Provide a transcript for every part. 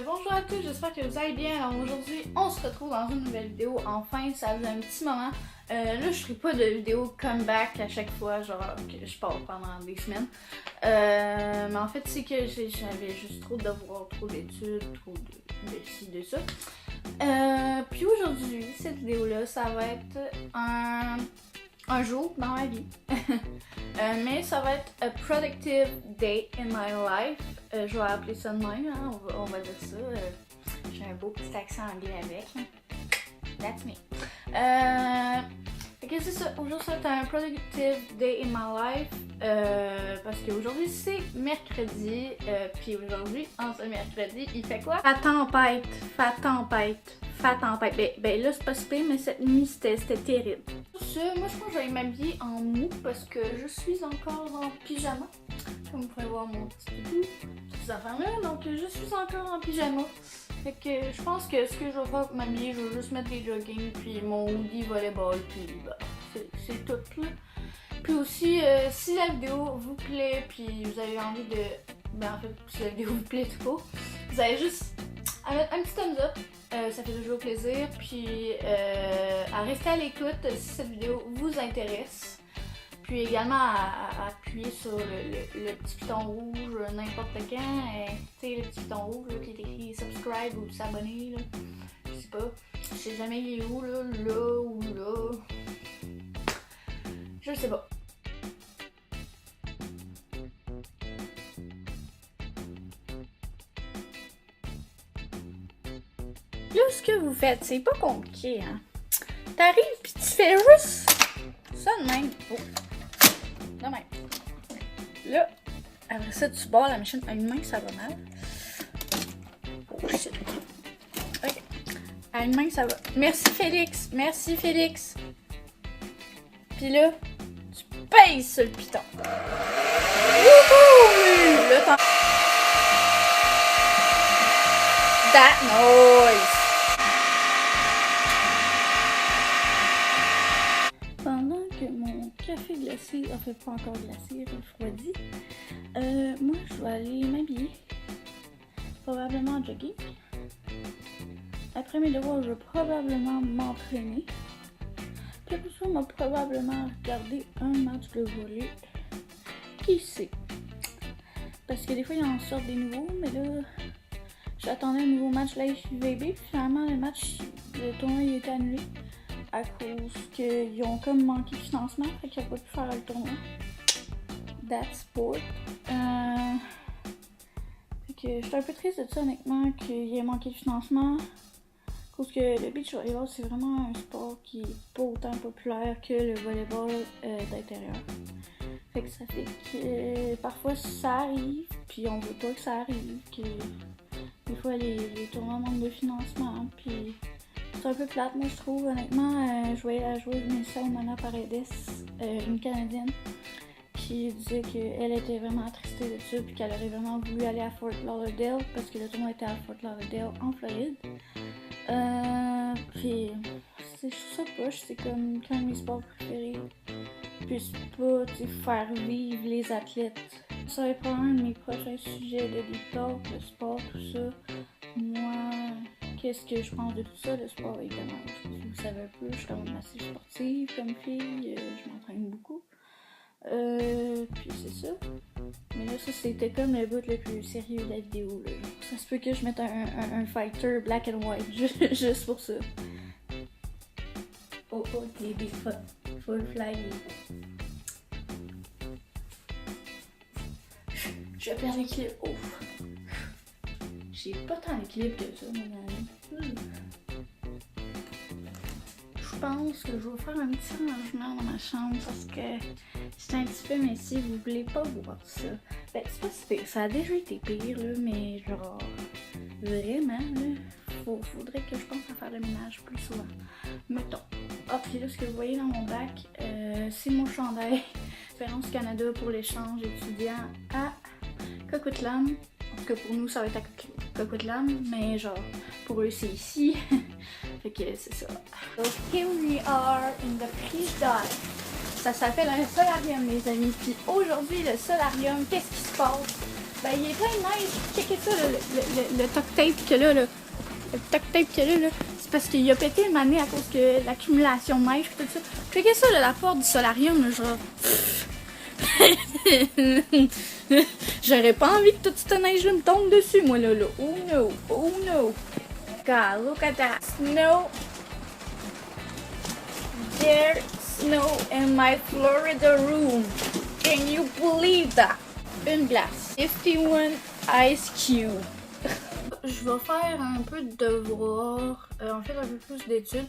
Bonjour à tous, j'espère que vous allez bien. Alors aujourd'hui, on se retrouve dans une nouvelle vidéo. Enfin, ça faisait un petit moment. Là, je ferai pas de vidéo comeback à chaque fois, genre que je pars pendant des semaines. Mais en fait, c'est que j'avais juste trop de devoirs, trop d'études, trop de ci, de ça. Puis aujourd'hui, cette vidéo-là, ça va être un jour dans ma vie. Mais ça va être a productive day in my life. Je vais appeler ça de même, hein? on va dire ça. J'ai un beau petit accent anglais avec. That's me. Ok, c'est ça. Aujourd'hui, ça va être un productive day in my life. Parce qu'aujourd'hui, c'est mercredi. Puis aujourd'hui, en ce mercredi, il fait quoi? Fa tempête. Ben là, c'est pas super, mais cette nuit, c'était terrible. Moi, je pense que je vais m'habiller en mou parce que je suis encore en pyjama. Comme vous pouvez voir mon petit doudou, ces affaires-là. Donc, je suis encore en pyjama. Fait que je pense que ce que je vais faire pour m'habiller, je vais juste mettre les jogging, puis mon hoodie volleyball, puis bah, c'est tout là. Puis aussi, si la vidéo vous plaît, puis vous avez envie de... Ben en fait, si la vidéo vous plaît tout court, vous avez juste à mettre un petit thumbs up. Ça fait toujours plaisir. Puis à rester à l'écoute si cette vidéo vous intéresse. Puis également à appuyer sur le petit piton rouge n'importe quand. Tu sais, le petit piton rouge là, qui est écrit subscribe ou s'abonner. Je sais pas. Je sais jamais il est où là ou là. Je sais pas. Là, ce que vous faites, c'est pas compliqué, hein. T'arrives pis tu fais juste ça de même. Oh. De même. Là, après ça, tu barres la machine à une main, ça va mal. Oh shit. Ok. À une main, ça va. Merci Félix. Merci Félix. Puis là, tu pèses sur le piton. Wouhou! Là, t'en... That noise! Pendant que mon café glacé, en fait pas encore glacé, refroidi, moi je vais aller m'habiller, probablement en jogging. Après mes devoirs, je vais probablement m'entraîner. Puis après ça, on va probablement regarder un match de volley. Qui sait? Parce que des fois, il en sort des nouveaux, mais là, j'attendais un nouveau match la FIVB, puis finalement, le tournoi il a été annulé. À cause qu'ils ont comme manqué de financement, fait qu'ils n'ont pas pu faire le tournoi. That's sport. Fait que je suis un peu triste de ça, honnêtement, qu'il ait manqué de financement. À cause que le beach volleyball, c'est vraiment un sport qui est pas autant populaire que le volleyball d'intérieur. Fait que ça fait que parfois ça arrive, puis on veut pas que ça arrive, que des fois les tournois manquent de financement, puis c'est un peu plate, moi je trouve. Honnêtement, je voyais la joueuse Melissa Omana Paredes, une Canadienne, qui disait qu'elle était vraiment attristée de ça, puis qu'elle aurait vraiment voulu aller à Fort Lauderdale, parce que le tournoi était à Fort Lauderdale, en Floride. Puis, je trouve ça poche, c'est comme qu'un de mes sports préférés. Puis c'est pas, tu sais, faire vivre les athlètes. Ça va être probablement un de mes prochains sujets de talk, le sport, tout ça. Moi, qu'est-ce que je pense de tout ça, le sport, évidemment. Vous savez un peu, je suis quand même assez sportive comme fille, je m'entraîne beaucoup. Puis c'est ça. Mais là, ça c'était comme le bout le plus sérieux de la vidéo. Là. Ça se peut que je mette un fighter black and white juste pour ça. Oh, les big full fly. Je vais perdre l'équilibre. Oh. J'ai pas tant d'équilibre que ça, mon ami. Je pense que je vais faire un petit rangement dans ma chambre parce que j'étais un petit peu messy, vous voulez pas voir ça. Ben, c'est pas si pire, ça a déjà été pire, là, mais genre, vraiment, là, faudrait que je pense à faire le ménage plus souvent. Mettons. Ah, puis là, ce que vous voyez dans mon bac, c'est mon chandail. Expérience Canada pour l'échange étudiant à Coquitlam. En tout cas, pour nous, ça va être à Coquitlam, mais genre, pour eux, c'est ici. Fait que c'est ça. So, here we are in the Friche d'Or. Ça s'appelle un solarium, les amis. Puis aujourd'hui, le solarium, qu'est-ce qui se passe? Ben, il est plein de neige. Checkez ça, le tuck tape que là, le tuck tape que là, c'est parce qu'il a pété une année à cause de l'accumulation de neige et tout ça. Checkez ça, là, la porte du solarium, là, genre. J'aurais pas envie que toute cette neige-là me tombe dessus, moi, là. Oh no, oh no. God, look at that snow. There's snow in my Florida room. Can you believe that? Une glace. 51 Ice Cube. Je vais faire un peu de devoir, en fait un peu plus d'études.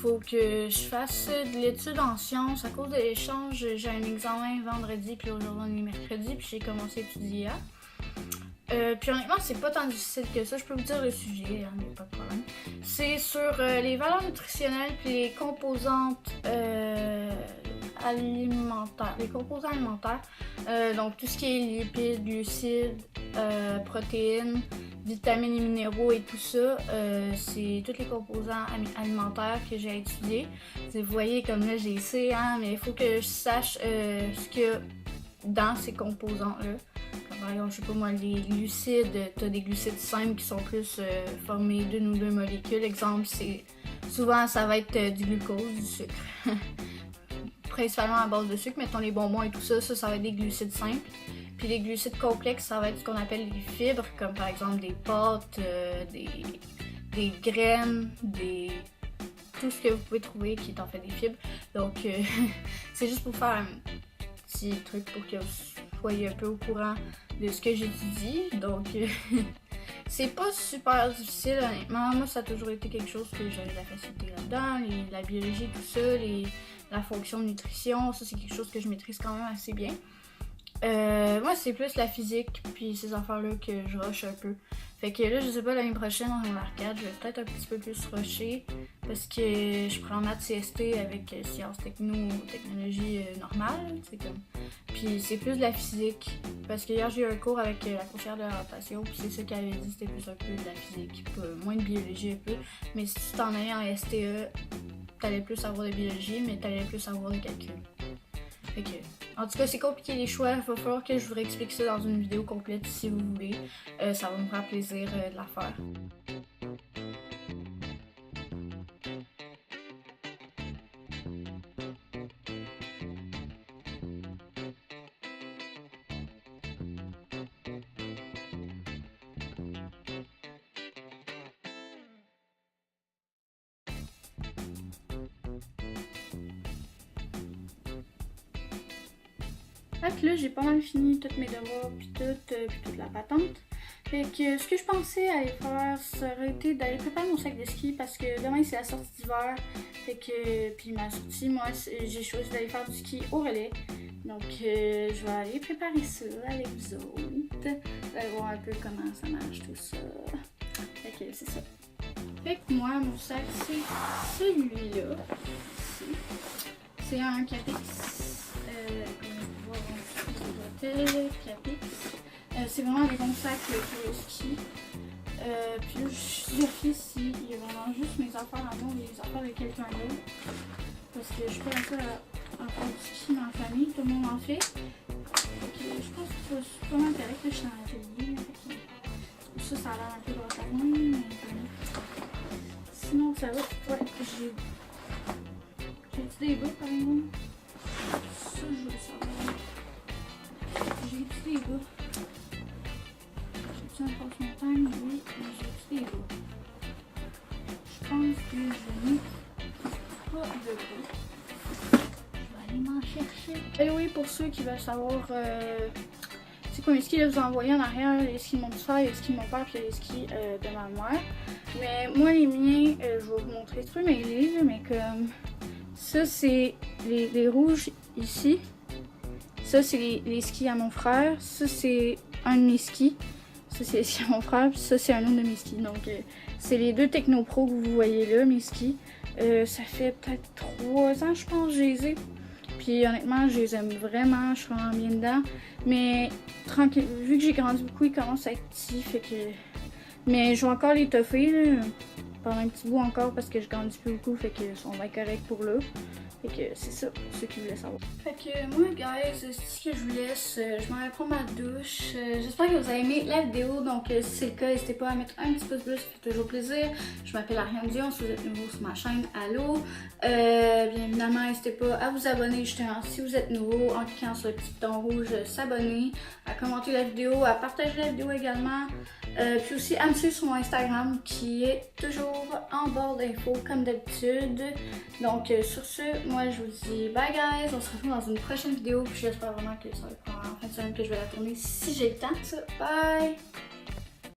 Faut que je fasse de l'étude en sciences. À cause de l'échange, j'ai un examen vendredi, puis aujourd'hui on est mercredi, puis j'ai commencé à étudier hier. Puis honnêtement, c'est pas tant difficile que ça. Je peux vous dire le sujet, il n'y a pas de problème. C'est sur les valeurs nutritionnelles puis les composantes alimentaires. Les composants alimentaires. Donc tout ce qui est lipides, glucides, protéines, vitamines et minéraux et tout ça. C'est tous les composants alimentaires que j'ai étudiés. Vous voyez comme là j'ai essayé, hein, mais il faut que je sache ce qu'il y a dans ces composants-là. Par exemple, je sais pas moi, les glucides, tu as des glucides simples qui sont plus formés d'une ou deux molécules. Exemple, souvent ça va être du glucose, du sucre. Principalement à base de sucre, mettons les bonbons et tout ça, ça va être des glucides simples. Puis les glucides complexes, ça va être ce qu'on appelle les fibres, comme par exemple des pâtes, des graines, tout ce que vous pouvez trouver qui est en fait des fibres. Donc c'est juste pour faire un petit truc pour que vous soyez un peu au courant de ce que j'étudie. Donc c'est pas super difficile honnêtement. Moi ça a toujours été quelque chose que j'avais de la facilité là-dedans. La biologie, tout ça, la fonction de nutrition, ça c'est quelque chose que je maîtrise quand même assez bien. Moi c'est plus la physique puis ces affaires-là que je rush un peu. Fait que là je sais pas, l'année prochaine en secondaire 4, je vais peut-être un petit peu plus rusher parce que je prends maths CST avec sciences technologie normale, c'est comme. Puis c'est plus de la physique parce que hier j'ai eu un cours avec la conseillère de l'orientation puis c'est ça qu'elle avait dit, c'était plus un peu de la physique, moins de biologie un peu. Mais si tu t'en allais en STE, t'allais plus avoir de biologie mais t'allais plus avoir de calcul. Fait que, en tout cas, c'est compliqué les choix. Il va falloir que je vous réexplique ça dans une vidéo complète si vous voulez. Ça va me faire plaisir de la faire. Fait que là, j'ai pas mal fini tous mes devoirs puis toute la patente. Fait que ce que je pensais aller faire, ça aurait été d'aller préparer mon sac de ski parce que demain c'est la sortie d'hiver. Fait que, puis ma sortie, moi, j'ai choisi d'aller faire du ski au relais. Donc je vais aller préparer ça avec vous autres. Vous allez voir un peu comment ça marche tout ça. Fait que c'est ça. Fait que moi, mon sac, c'est celui-là. C'est un Capix. C'est vraiment des bons sacs pour le ski. Puis là, je vérifie ici, il y a vraiment juste mes affaires à moi et les affaires de quelqu'un d'autre. Parce que je suis pas la seule à faire du ski dans la famille, tout le monde en fait. Donc je pense que c'est pas mal correct, là je suis dans l'atelier. Ça a l'air un peu retardé, mais sinon ça va. Ouais, j'ai des bas par exemple. Ça, je veux savoir. J'ai des bas. J'ai un passe-montagne, oui, j'ai des bas. Je pense que je n'ai pas de bas. Je vais aller m'en chercher. Et oui, pour ceux qui veulent savoir c'est quoi mes skis, là, vous envoyez en arrière les skis de mon petit frère, les skis de mon père, puis les skis de ma mère. Mais moi, les miens, je vais vous montrer, c'est pas mêlé, mais comme ça, c'est les rouges ici. Ça, c'est les skis à mon frère. Ça, c'est un de mes skis. Ça, c'est les skis à mon frère. Puis ça, c'est un autre de mes skis. Donc, c'est les deux Technopro que vous voyez là, mes skis. Ça fait peut-être 3 ans, je pense, que je les ai. Puis honnêtement, je les aime vraiment. Je suis vraiment bien dedans. Mais tranquille, vu que j'ai grandi beaucoup, ils commencent à être petits. Fait que... Mais je vais encore les toffer là, pendant un petit bout encore parce que je grandis plus beaucoup. Fait que on va être correct pour là. Fait que c'est ça pour ceux qui voulaient savoir. Fait que moi, guys, c'est ce que je vous laisse. Je m'en vais prendre ma douche. J'espère que vous avez aimé la vidéo. Donc, si c'est le cas, n'hésitez pas à mettre un petit pouce bleu, ça fait toujours plaisir. Je m'appelle Ariane Dion. Si vous êtes nouveau sur ma chaîne, allô. Bien évidemment, n'hésitez pas à vous abonner justement si vous êtes nouveau en cliquant sur le petit bouton rouge s'abonner, à commenter la vidéo, à partager la vidéo également. Puis aussi à me suivre sur mon Instagram qui est toujours en barre d'infos comme d'habitude. Donc sur ce, moi je vous dis bye guys, on se retrouve dans une prochaine vidéo. Puis j'espère vraiment que ça va être en fin de semaine que je vais la tourner si j'ai le temps. Bye!